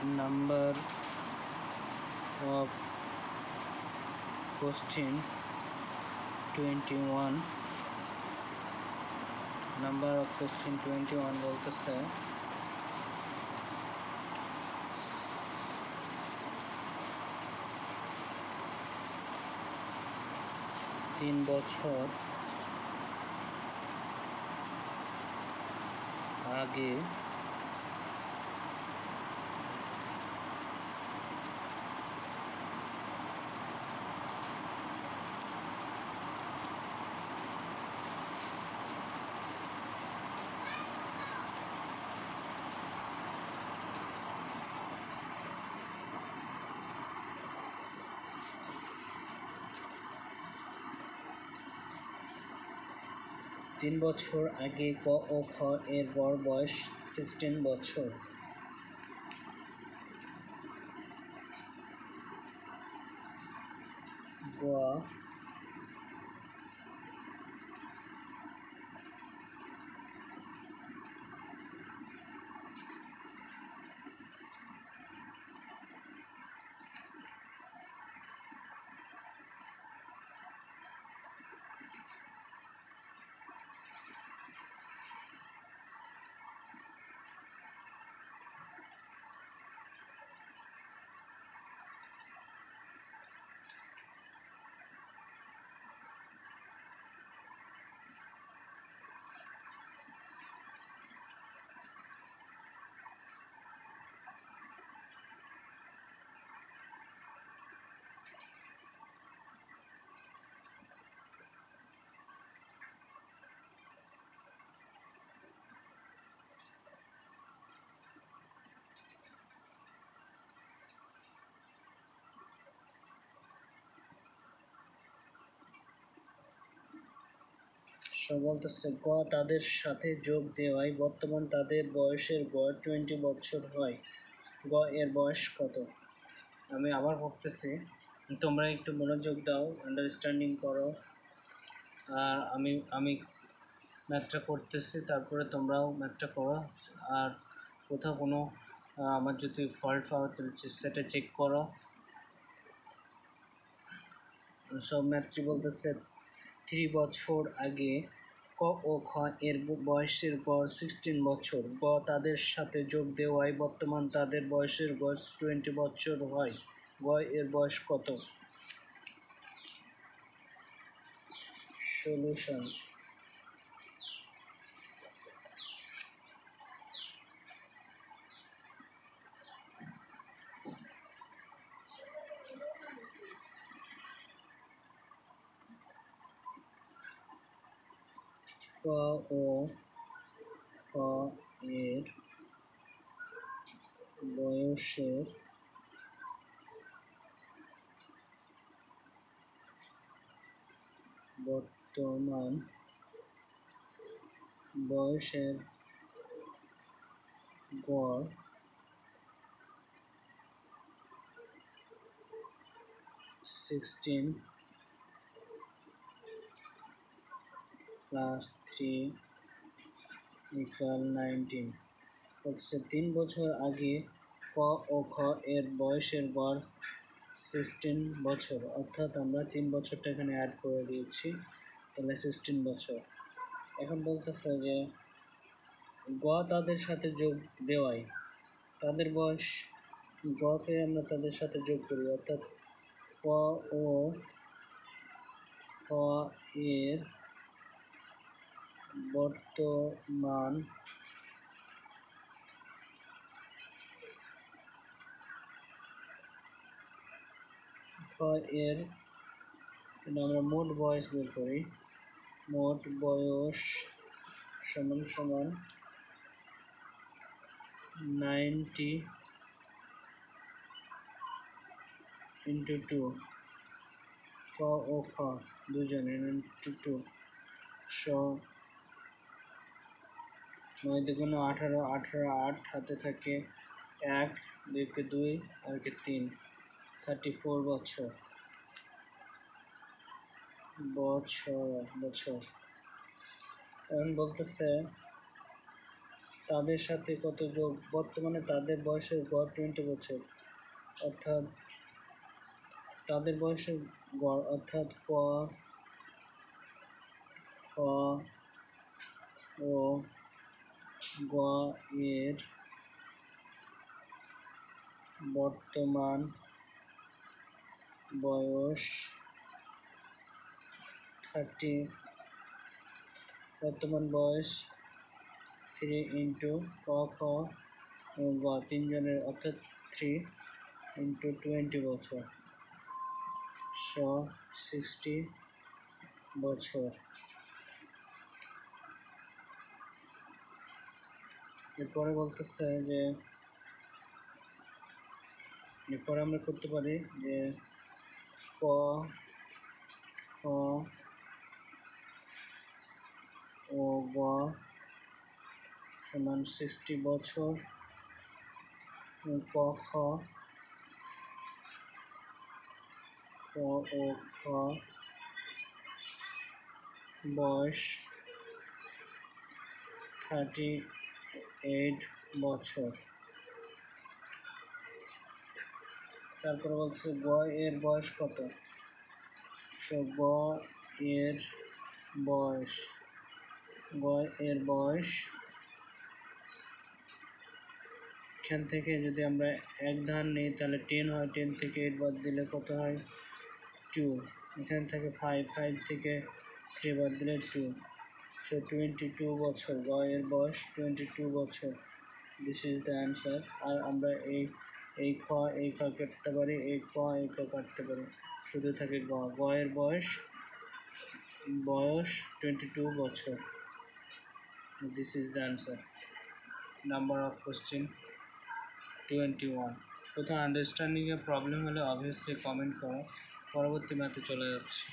number of question 21 number of question 21 বলতেছে তিন বছর আগে তিন বছর আগে ক ও খ এর গড় বয়স 16 বছর। গ বলতেছে গ তাদের সাথে যোগ দেওয়ায় বর্তমান তাদের বয়সের গড় 20 বছর হয়। গ এর বয়স কত? আমি আবার ভাবতেছি, তোমরা একটু মনোযোগ দাও, আন্ডারস্ট্যান্ডিং করো। আর আমি ম্যাথটা করতেছি, তারপরে তোমরাও ম্যাথটা করো। আর কোথাও কোনো আমার যদি ফল্ট পাও তাহলে সেটা চেক করো। সব ম্যাথটি বলতেছে 3 বছর আগে ক ও খ এর বয়সের গড় 16 বছর। গ তাদের সাথে যোগ দেওয়ায় বর্তমান তাদের বয়সের গড় 20 বছর হয়। গ এর বয়স কত? সলিউশন ক ও খ এর বয়সের বর্তমান বয়সের গড় 16 + 3 = 19। হচ্ছে 3 বছর আগে ক ও খ এর বয়সের গড় 16 বছর, অর্থাৎ আমরা 3 বছরটা এখানে অ্যাড করে দিয়েছি, তাহলে 16 বছর। এখন বলতেছে যে গ তাদের সাথে যোগ দেওয়ায় তাদের বয়স, গকে আমরা তাদের সাথে যোগ করি, অর্থাৎ ক ও খ এর বর্তমান খ এর আমরা মোট বয়স বের করি। মোট বয়স সমান সমান 90 × 2, ক ও খ দুজনের × 2, 9 × 18, 18 8 হাতে থাকে 1, 2 কে 2 আর 3, 34 বছর। বছর এখন বলতেছে তাদের সাথে কত যোগ? বর্তমানে তাদের বয়সের গড় 20 বছর, অর্থাৎ তাদের বয়সের গড় অর্থাৎ ক, খ ও গ এর বর্তমান বয়স 3 ইন্টু ক, খ এবং গ তিনজনের অর্থাৎ 3 ইন্টু 20 বছর 60 বছর। এরপরে বলতেছে যে এরপরে আমরা করতে পারি যে ক, খ ও গ সমান 60 বছর, ক, খ ও খ বয়স 38 বছর। তারপরে বলছে গ এর বয়স কত? গ এর বয়স এখান থেকে যদি আমরা এক ধার নিই তাহলে 10 হয়, 10 থেকে 8 বাদ দিলে কত হয়? 2। এখান থেকে 5 থেকে 3 বাদ দিলে 2, 22 বছর। গ এর বয়স 22 বছর। This is the answer. আর আমরা এই খ কাটতে পারি, এই ক কাটতে পারি, শুধু থাকে গ এর বয়স 22 বছর। This is the answer. Number of question 21। কোথাও আন্ডারস্ট্যান্ডিংয়ে প্রবলেম হলে অবভিয়াসলি কমেন্ট করো, পরবর্তী ম্যাথে চলে যাচ্ছি।